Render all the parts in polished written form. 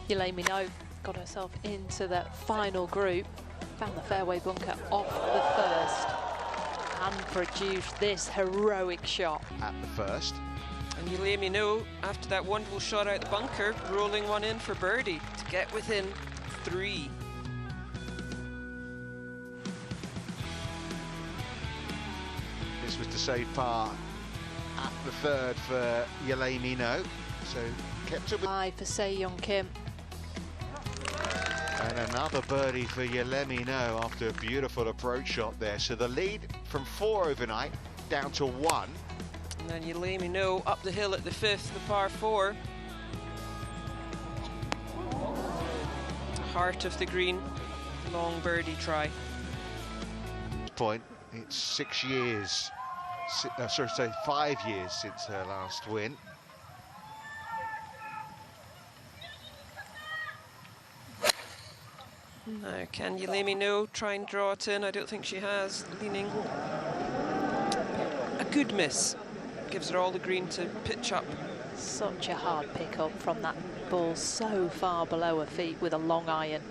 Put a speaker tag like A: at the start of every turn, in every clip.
A: Yealimi Noh got herself into the final group, found the fairway bunker off the first, and produced this heroic shot.
B: At the first.
C: And Yealimi Noh, after that wonderful shot out the bunker, rolling one in for birdie to get within 3.
B: This was to save par at the third for Yealimi Noh, so kept it with...
A: 5 for Se-Yeon Kim.
B: And another birdie for Yealimi Noh after a beautiful approach shot there. So the lead from 4 overnight down to 1.
C: And then Yealimi Noh up the hill at the 5th, the par 4. Heart of the green, long birdie try.
B: Point, it's 6 years, 5 years since her last win.
C: Now, can Yealimi Noh try and draw it in? I don't think she has. Leaning. A good miss. Gives her all the green to pitch up.
A: Such a hard pick-up from that ball so far below her feet with a long iron.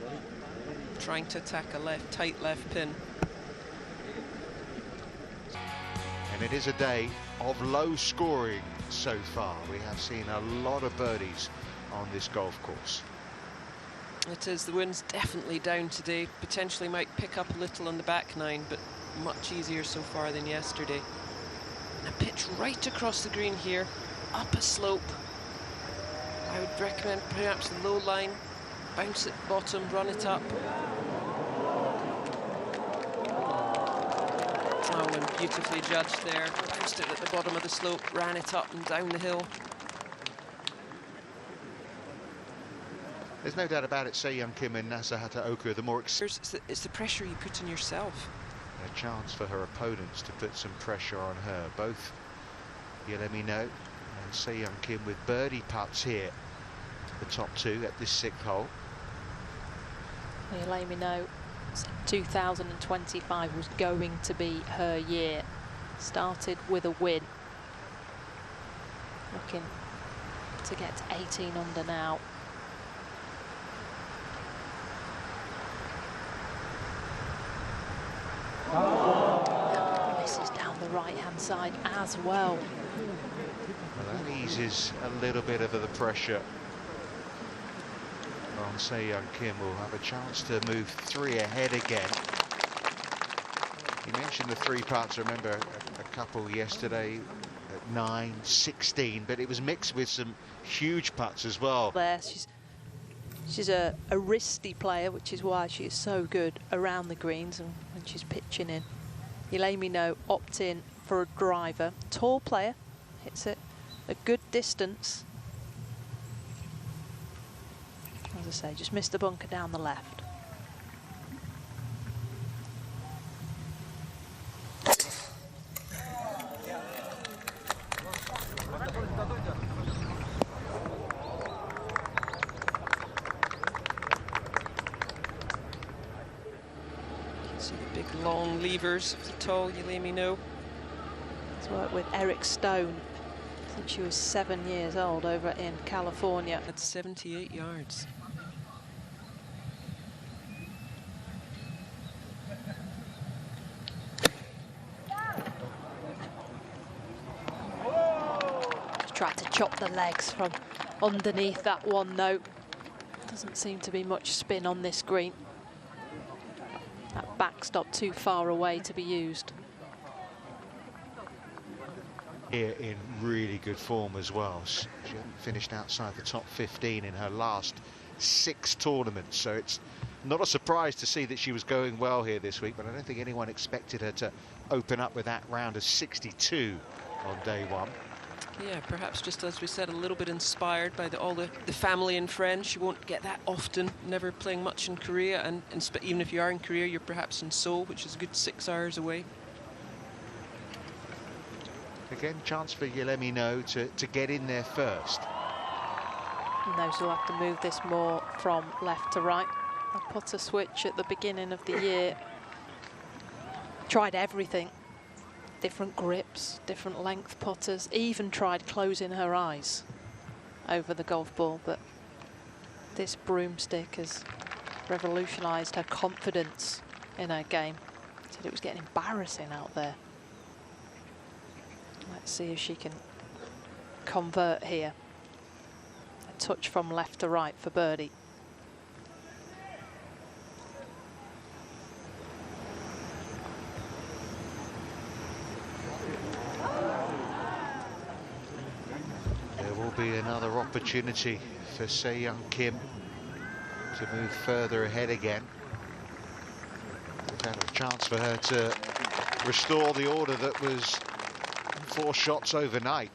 C: Trying to attack a tight left pin.
B: And it is a day of low scoring so far. We have seen a lot of birdies on this golf course.
C: It is. The wind's definitely down today. Potentially might pick up a little on the back 9, but much easier so far than yesterday. And a pitch right across the green here, up a slope. I would recommend perhaps the low line, bounce it bottom, run it up. Oh, and beautifully judged there. Bounced it at the bottom of the slope, ran it up and down the hill.
B: There's no doubt about it, Se-Yeon Kim and Nasahata Oku are the more
C: It's the pressure you put on yourself.
B: a chance for her opponents to put some pressure on her. Both Yealimi Noh and Se-Yeon Kim with birdie putts here, the top 2 at this 6th hole.
A: Yealimi Noh said 2025 was going to be her year. Started with a win. Looking to get to 18 under now. Misses down the right-hand side as well.
B: Well, that eases a little bit of the pressure on Se-Yeon Kim. Will have a chance to move 3 ahead again. You mentioned the 3 putts. I remember a couple yesterday at 9, 16, but it was mixed with some huge putts as well.
A: There, she's a wristy player, which is why she is so good around the greens and when she's pitching in. Yealimi Noh opt in for a driver. Tall player, hits it a good distance. As I say, just missed the bunker down the left.
C: See the big long levers of the tall Yealimi Noh.
A: He's worked with Eric Stone since she was 7 years old over in California.
C: At 78 yards.
A: Just tried to chop the legs from underneath that one, though. Doesn't seem to be much spin on this green. That backstop too far away to be used.
B: Here in really good form as well. She hadn't finished outside the top 15 in her last 6 tournaments, so it's not a surprise to see that she was going well here this week, but I don't think anyone expected her to open up with that round of 62 on day 1.
C: Yeah, perhaps just as we said, a little bit inspired by all the family and friends. She won't get that often, never playing much in Korea, and even if you are in Korea, you're perhaps in Seoul, which is a good 6 hours away.
B: Again, chance for Yealimi Noh to get in there first.
A: And those will have to move this more from left to right. A putter switch at the beginning of the year. Tried everything. Different grips, different length putters, even tried closing her eyes over the golf ball, but This broomstick has revolutionised her confidence in her game. Said it was getting embarrassing out there. Let's see if she can convert here. A touch from left to right for birdie.
B: There will be another opportunity for Se-Young Kim to move further ahead again. We've had a chance for her to restore the order that was 4 shots overnight.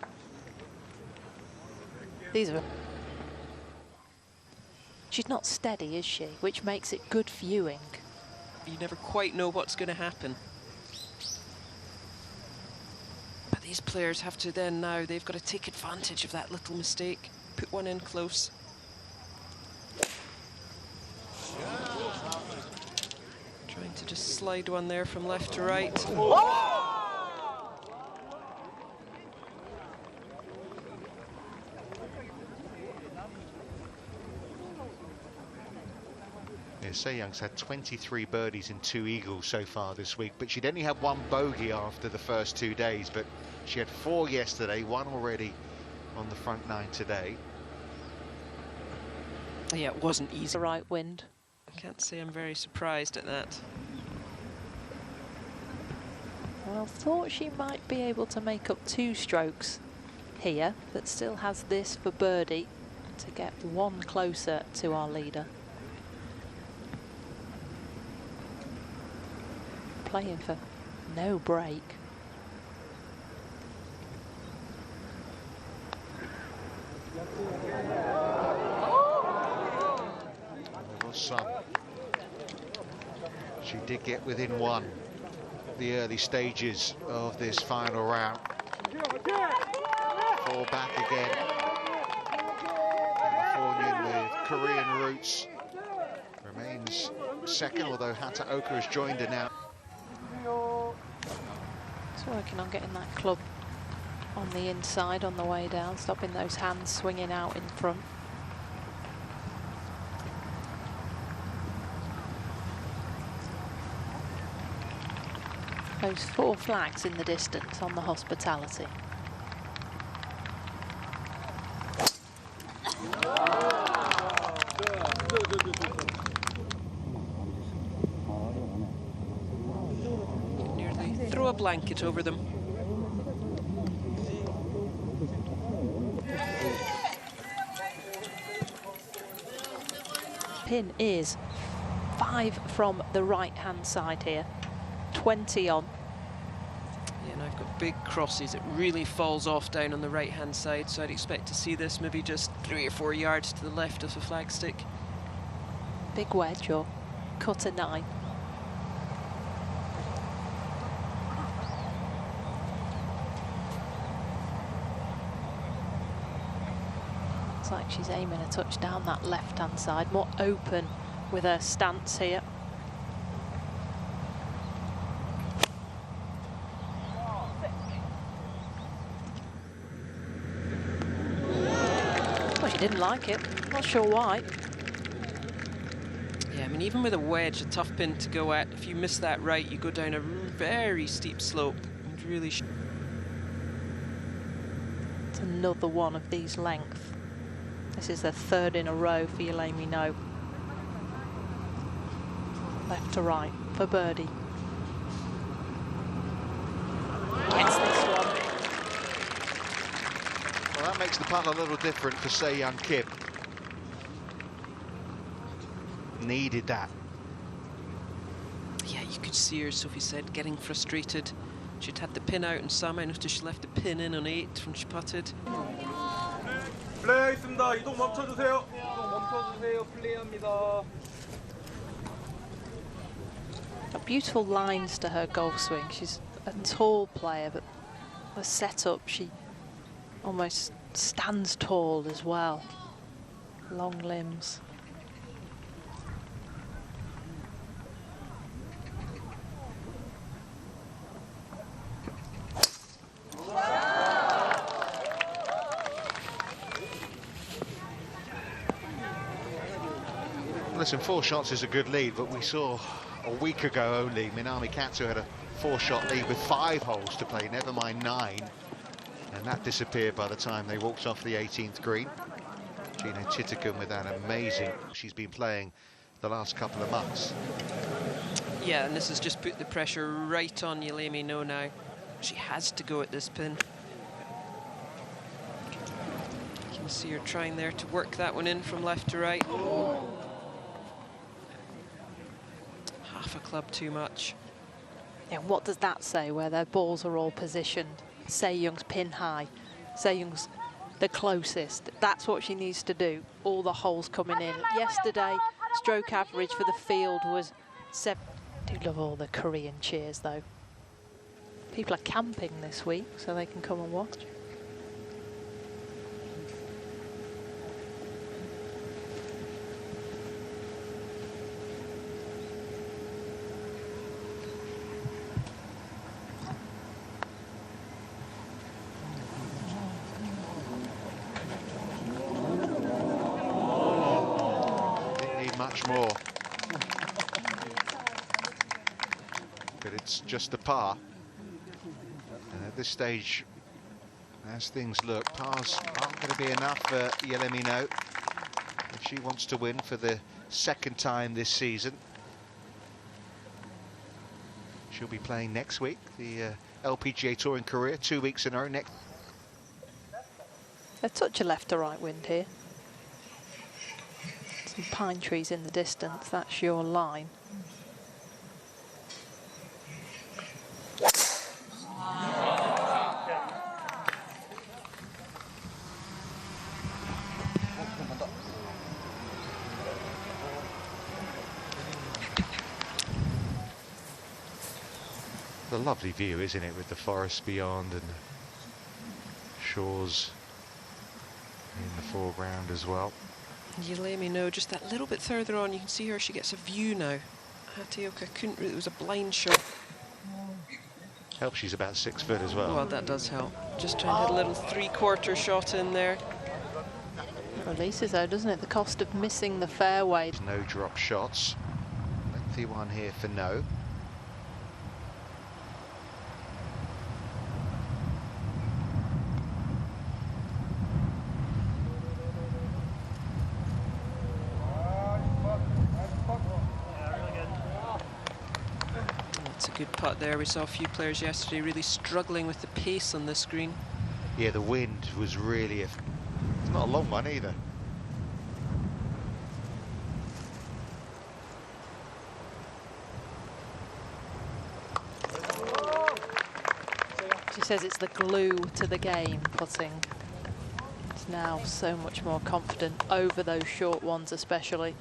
A: These are... She's not steady, is she? Which makes it good viewing.
C: You never quite know what's going to happen. But these players have to then now, they've got to take advantage of that little mistake. Put one in close. Trying to just slide one there from left to right.
B: Yeah, Se-Young's had 23 birdies and 2 eagles so far this week, but she'd only had 1 bogey after the first 2 days, but she had 4 yesterday, 1 already on the front 9 today.
C: Yeah, it wasn't easy.
A: The right wind.
C: I can't say I'm very surprised at that.
A: Well, thought she might be able to make up 2 strokes here, but still has this for birdie to get 1 closer to our leader. Playing for no break.
B: There was some. She did get within 1 at the early stages of this final round. Fall back again. Californian with Korean roots remains second, although Hataoka has joined her now.
A: Just working on getting that club on the inside on the way down, stopping those hands swinging out in front. Those 4 flags in the distance on the hospitality.
C: Nearly throw a blanket over them.
A: Pin is 5 from the right-hand side here, 20 on.
C: Yeah, and I've got big crosses. It really falls off down on the right-hand side, so I'd expect to see this maybe just 3 or 4 yards to the left of the flagstick.
A: Big wedge or cut a 9. Looks like she's aiming a touch down that left-hand side, more open with her stance here. Well, she didn't like it. Not sure why.
C: Yeah, I mean, even with a wedge, a tough pin to go at, if you miss that right, you go down a very steep slope. And really
A: It's another one of these lengths. This is the 3rd in a row for Yealimi Noh. Left to right for birdie. Gets this one.
B: Well, that makes the putt a little different for Se-Young Kim. Needed that.
C: Yeah, you could see her, Sophie said, getting frustrated. She'd had the pin out and some. I noticed she left the pin in on 8 when she putted.
D: 플레이하겠습니다. 이동 멈춰주세요. 이동 멈춰주세요. 플레이합니다.
A: Got beautiful lines to her golf swing. She's a tall player, but the setup, she almost stands tall as well. Long limbs.
B: Listen, 4 shots is a good lead, but we saw a week ago only Minami Katsu had a 4-shot lead with 5 holes to play, never mind 9. And that disappeared by the time they walked off the 18th green. Gina Chitakun with that amazing she's been playing the last couple of months.
C: Yeah, and this has just put the pressure right on Yealimi Noh now. She has to go at this pin. You can see her trying there to work that one in from left to right. Half a club too much.
A: Yeah, what does that say where their balls are all positioned? Se-Young's pin high. Se-Young's the closest. That's what she needs to do. All the holes coming in. Yesterday, stroke average for the field was 7. I do love all the Korean cheers though. People are camping this week so they can come and watch.
B: Much more, but it's just a par, and at this stage, as things look, pars aren't going to be enough for Yealimi Noh if she wants to win for the 2nd time this season. She'll be playing next week, the LPGA Tour in Korea, 2 weeks in a row. Next,
A: a touch of left to right wind here. Pine trees in the distance, that's your line.
B: a lovely view, isn't it, with the forest beyond and shores in the foreground as well.
C: Yealimi Noh just that little bit further on, you can see her, she gets a view now. Hatioka couldn't, it was a blind shot.
B: Helps she's about 6 foot as well.
C: Well, that does help. Just trying to hit a little 3/4 shot in there.
A: It releases though, doesn't it? The cost of missing the fairway.
B: No drop shots. Lengthy one here for No.
C: Good putt there. We saw a few players yesterday really struggling with the pace on this green.
B: Yeah, the wind was really it's not a long one either.
A: She says it's the glue to the game, putting. It's now so much more confident over those short ones especially.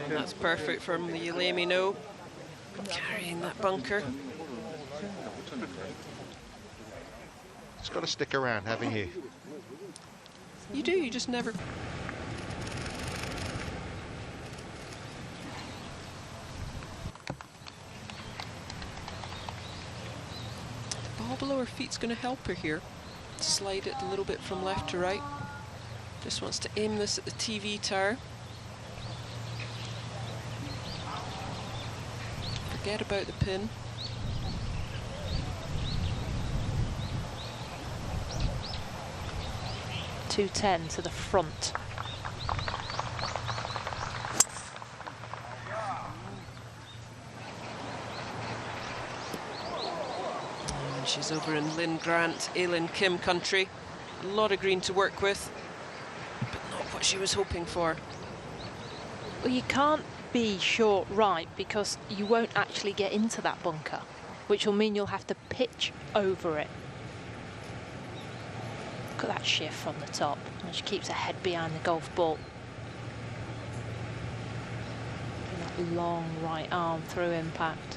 C: And that's perfect from the Yealimi Noh, carrying that bunker.
B: It's got to stick around, haven't you?
C: You do, you just never... The ball below her feet's going to help her here. Slide it a little bit from left to right. Just wants to aim this at the TV tower. Forget about the pin.
A: .210 to the front.
C: And she's over in Lynn Grant, Ailin Kim country. A lot of green to work with, but not what she was hoping for.
A: Well, you can't be short right because you won't actually get into that bunker, which will mean you'll have to pitch over it. Look at that shift from the top, and she keeps her head behind the golf ball. And that long right arm through impact.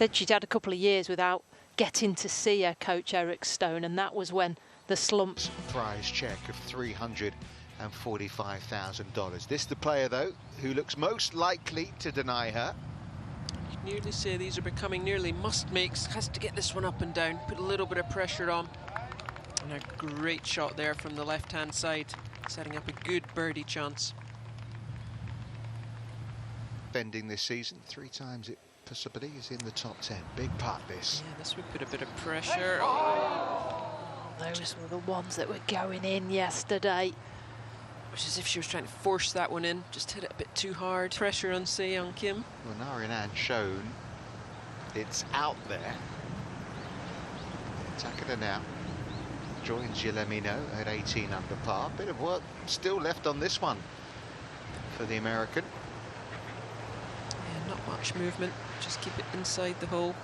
A: Said she'd had a couple of years without getting to see her coach Eric Stone, and that was when the slumps.
B: Prize check of $345,000. This the player, though, who looks most likely to deny her.
C: You can nearly say these are becoming nearly must-makes. Has to get this one up and down, put a little bit of pressure on. And a great shot there from the left-hand side, setting up a good birdie chance.
B: Bending this season, 3 times it possibly is in the top 10. Big putt, this.
C: Yeah, this would put a bit of pressure. Oh.
A: Those were the ones that were going in yesterday.
C: It was as if she was trying to force that one in, just hit it a bit too hard. Pressure on Se Young Kim.
B: Well, Narayanan shown it's out there. Takada now joins Yealimi Noh at 18 under par. Bit of work still left on this one for the American.
C: Yeah, not much movement, just keep it inside the hole.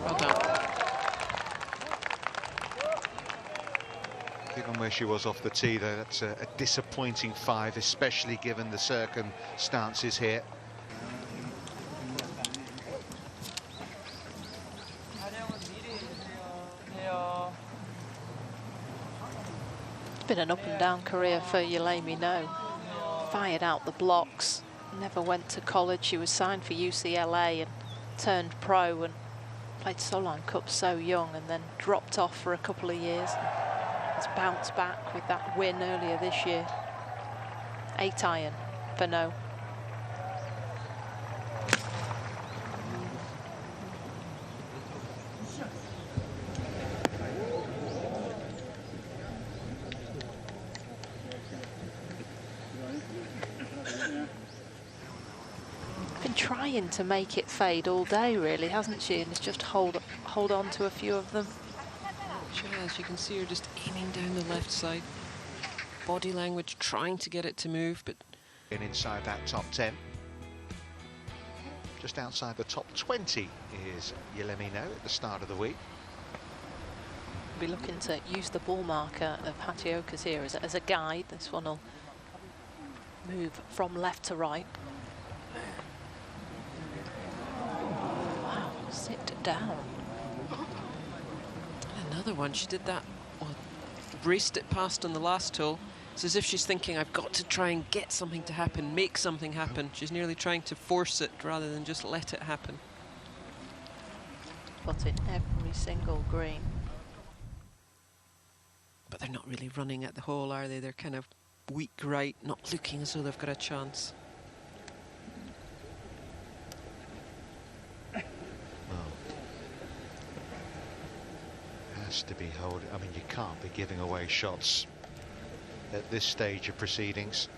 C: Well done.
B: Given where she was off the tee, though, that's a disappointing 5, especially given the circumstances here.
A: It's been an up and down career for Yealimi Noh. Fired out the blocks, never went to college. She was signed for UCLA and turned pro and played Solheim Cup so young, and then dropped off for a couple of years. Has bounced back with that win earlier this year. 8 iron for Noh. Been trying to make it fade all day, really, hasn't she? And it's just hold on to a few of them.
C: She has. You can see her just aiming down the left side. Body language, trying to get it to move, but
B: Inside that top 10. Just outside the top 20 is Yealimi Noh at the start of the week.
A: Be looking to use the ball marker of Hatioka's here as a guide. This one will move from left to right. Wow, sit down.
C: another one. She did that, well, raced it past on the last hole. It's as if she's thinking, I've got to try and get something to happen, make something happen. She's nearly trying to force it rather than just let it happen.
A: Put in every single green.
C: But they're not really running at the hole, are they? They're kind of weak right, not looking as though they've got a chance.
B: Has to be holding. I mean, you can't be giving away shots at this stage of proceedings.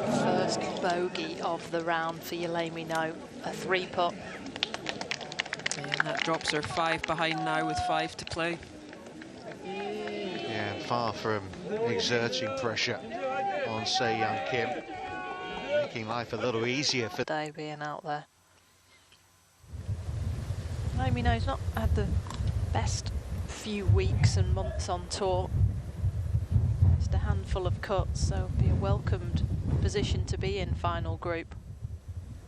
A: First bogey of the round for Yealimi Noh, a 3-putt.
C: Yeah, and that drops her 5 behind now with 5 to play.
B: Yeah, and far from exerting pressure on Se Young Kim, making life a little easier for
A: Day being out there. Yealimi Noh's not had the best few weeks and months on tour. Just a handful of cuts, so it'll be a welcomed position to be in final group.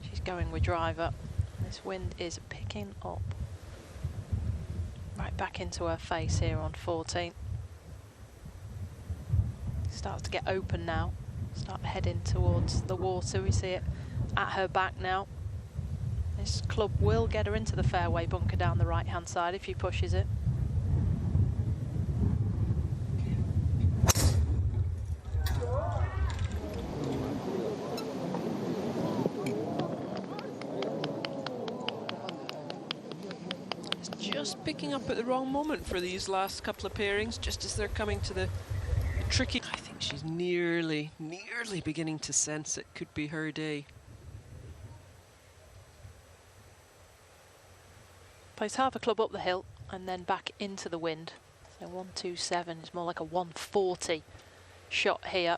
A: She's going with driver. This wind is picking up. Right back into her face here on 14. Starts to get open now. Start heading towards the water. We see it at her back now. This club will get her into the fairway bunker down the right hand side if she pushes it.
C: Just picking up at the wrong moment for these last couple of pairings, just as they're coming to the tricky. I think she's nearly beginning to sense it could be her day.
A: Plays half a club up the hill and then back into the wind. So 127 is more like a 140 shot here.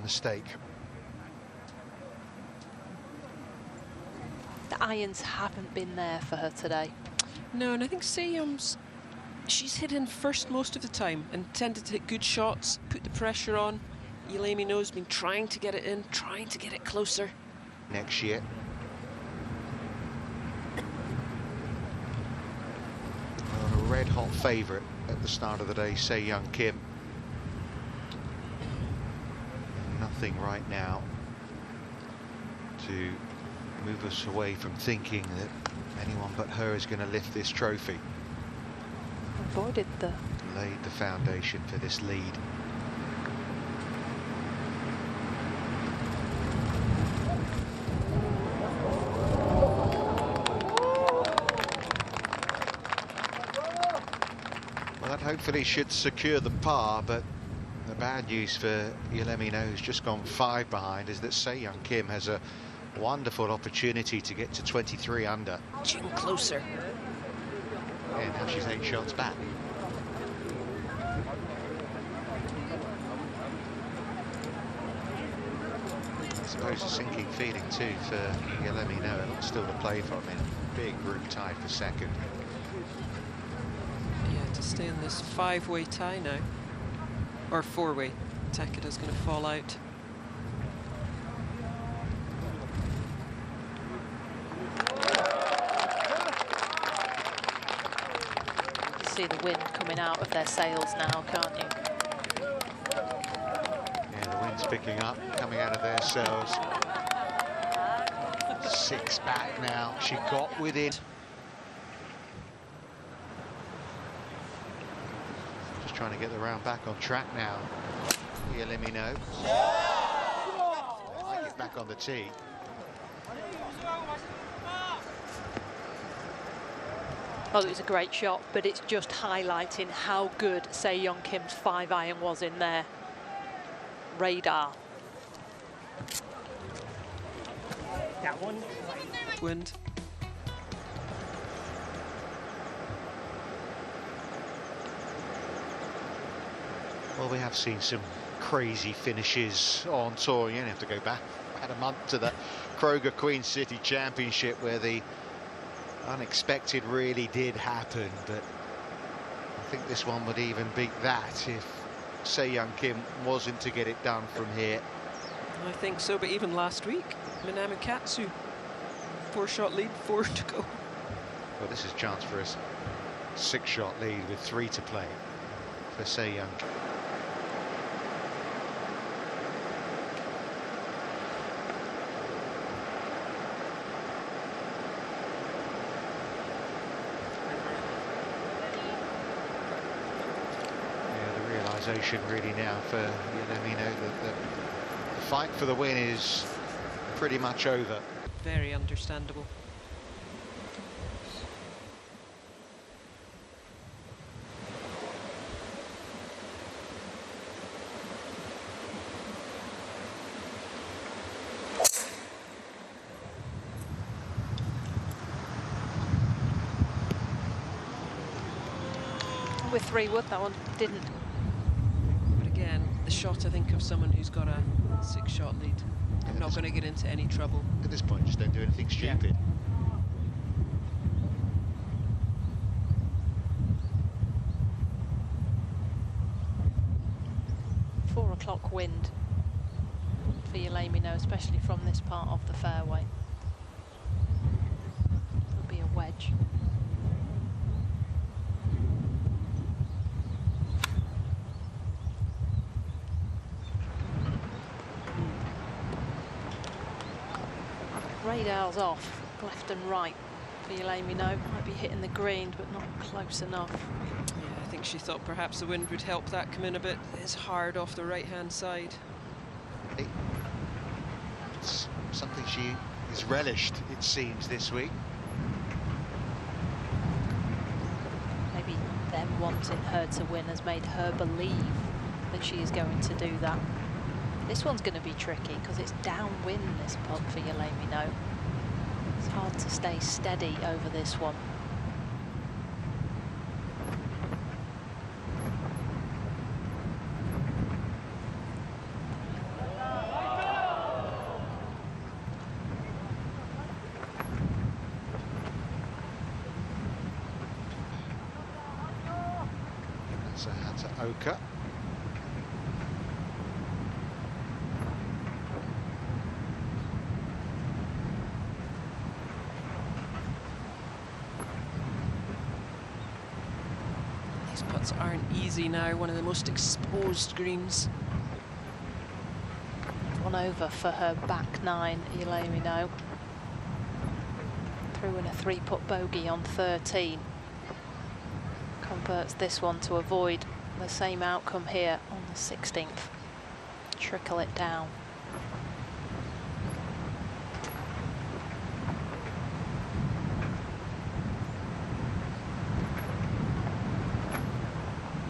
B: mistake.
A: The irons haven't been there for her today.
C: No, and I think Se-Yeon's, she's hit in first most of the time and tended to hit good shots, put the pressure on. Yealimi Noh's been trying to get it in, trying to get it closer.
B: Next year. Well, a red-hot favourite at the start of the day, Se-Yeon Kim. Nothing right now to move us away from thinking that anyone but her is going to lift this trophy.
A: Avoided the...
B: Laid the foundation for this lead. Well, that hopefully should secure the par, but the bad news for Yealimi Noh, who's just gone 5 behind, is that Se-Yeon Kim has a wonderful opportunity to get to 23 under.
C: Chin closer.
B: Yeah, now she's 8 shots back. I suppose a sinking feeling too for Yealimi Noh. A lot still to play for him in big group tie for second.
C: Yeah, to stay in this 5-way tie now. Or 4-way. Takeda's going to fall out.
A: See the wind coming out of their sails now, can't you?
B: Yeah, the wind's picking up, coming out of their sails. 6 back now. She got within. Just trying to get the round back on track now. Yealimi Noh. They like it back on the tee.
A: Well, it was a great shot, but it's just highlighting how good Se-Yeon Kim's 5-iron was in their radar.
C: Wind.
B: Well, we have seen some crazy finishes on tour. You don't have to go back about a month to the Kroger Queen City Championship where the unexpected really did happen, but I think this one would even beat that if Se-Yeon Kim wasn't to get it done from here.
C: I think so, but even last week, Minami Katsu, 4-shot lead, 4 to go.
B: Well, this is a chance for a 6-shot lead with 3 to play for Se-Yeon. Really now for Yealimi Noh that the fight for the win is pretty much over.
C: Very understandable.
A: With 3 wood, that one didn't.
C: The shot, I think, of someone who's got a 6-shot lead. I'm not going to get into any trouble.
B: At this point, just don't do anything stupid.
C: Yeah.
A: 4 o'clock wind for Yealimi Noh, especially from this part of the fairway. It'll be a wedge. Radar's off, left and right for Yealimi Noh. Might be hitting the green, but not close enough.
C: Yeah, I think she thought perhaps the wind would help that come in a bit. It's hard off the right-hand side.
B: It's something she has relished, it seems, this week.
A: Maybe them wanting her to win has made her believe that she is going to do that. This one's going to be tricky because it's downwind, this putt for Yealimi Noh. It's hard to stay steady over this one.
B: Oka.
C: These putts aren't easy now, one of the most exposed greens.
A: One over for her back nine, Yealimi Noh. Threw in a 3-putt bogey on 13. Converts this one to avoid the same outcome here on the 16th. Trickle it down.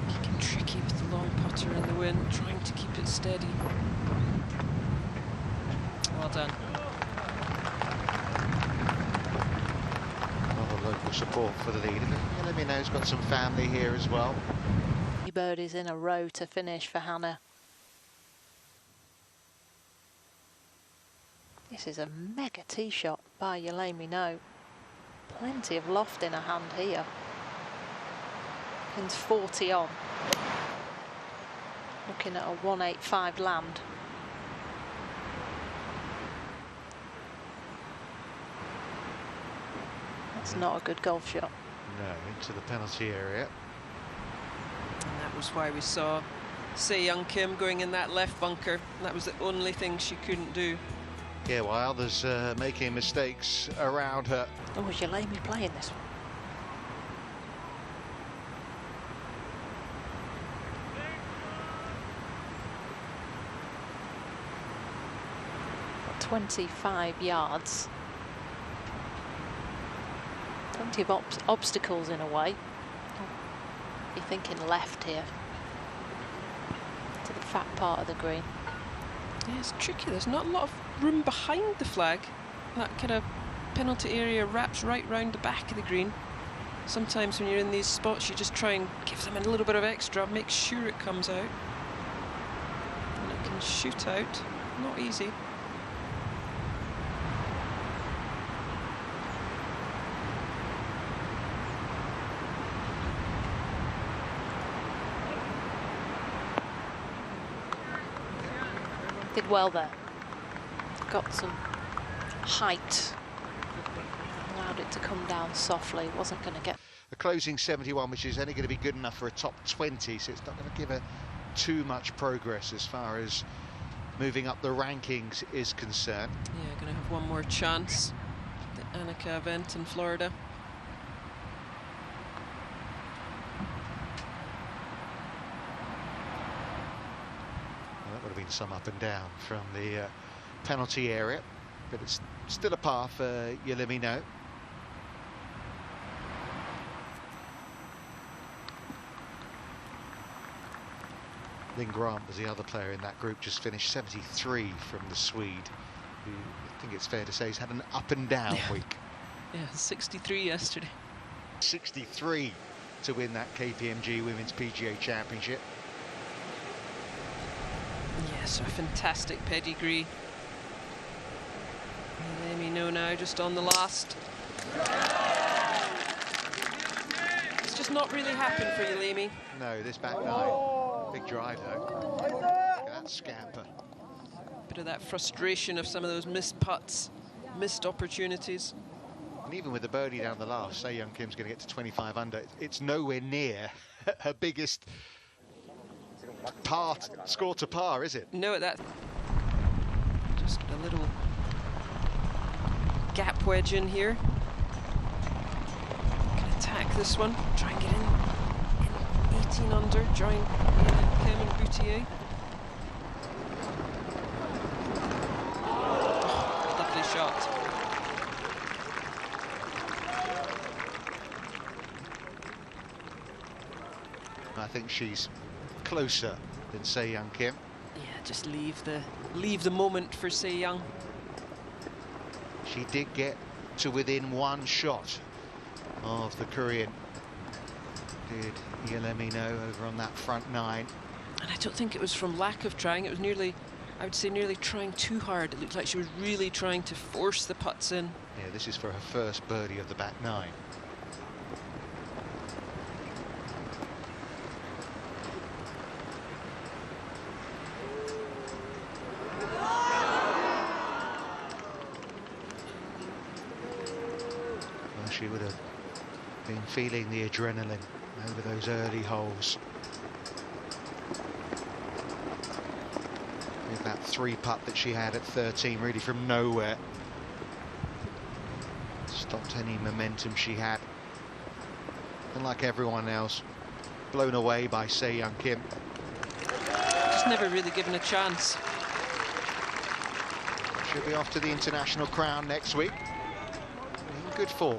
C: Getting tricky with the long putter in the wind, trying to keep it steady. Well done.
B: Another local support for the lead. Yealimi Noh's got some family here as well.
A: Birdies in a row to finish for Hannah. This is a mega tee shot by Yealimi Noh. Plenty of loft in her hand here. Pins 40 on. Looking at a 185 land. That's not a good golf shot.
B: No, into the penalty area.
C: And that was why we saw Se-Young Kim going in that left bunker. That was the only thing she couldn't do.
B: Yeah, while others making mistakes around her.
A: Oh, was Yealimi playing this one? Got 25 yards. Plenty of obstacles in a way. Be thinking left here to the fat part of the green.
C: Yeah, it's tricky. There's not a lot of room behind the flag. That kind of penalty area wraps right round the back of the green. Sometimes when you're in these spots, you just try and give them a little bit of extra, make sure it comes out. And it can shoot out. Not easy.
A: Did well there. Got some height. Allowed it to come down softly. Wasn't going to get...
B: A closing 71, which is only going to be good enough for a top 20, so it's not going to give her too much progress as far as moving up the rankings is concerned.
C: Yeah, going to have one more chance. The Annika event in Florida.
B: That would have been some up and down from the penalty area, but it's still a par for Yealimi Noh. Lynn Grant was the other player in that group, just finished 73 from the Swede, who I think it's fair to say has had an up and down week.
C: Yeah, 63 yesterday.
B: 63 to win that KPMG Women's PGA Championship.
C: Yeah, so a fantastic pedigree. Yealimi Noh now just on the last. It's just not really happened for Yealimi.
B: No, this back nine. Big drive though. Look at that scamper.
C: Bit of that frustration of some of those missed putts, missed opportunities.
B: And even with the birdie down the last, Se-Young Kim's going to get to 25 under. It's nowhere near her biggest score to par, is it?
C: No, that just a little gap wedge in here. Can attack this one. Try and get in 18 under. Join Kim and Boutier. Oh, lovely shot.
B: I think she's closer than Se-Young Kim.
C: Yeah, just leave the moment for Se-Young.
B: She did get to within one shot of the Korean. Did Yealimi Noh over on that front nine.
C: And I don't think it was from lack of trying. It was nearly, I would say, nearly trying too hard. It looked like she was really trying to force the putts in.
B: Yeah, this is for her first birdie of the back nine. Been feeling the adrenaline over those early holes. With that 3-putt that she had at 13, really from nowhere. Stopped any momentum she had. And like everyone else, blown away by Se-Young Kim.
C: Just never really given a chance.
B: She'll be off to the international crown next week. In good form.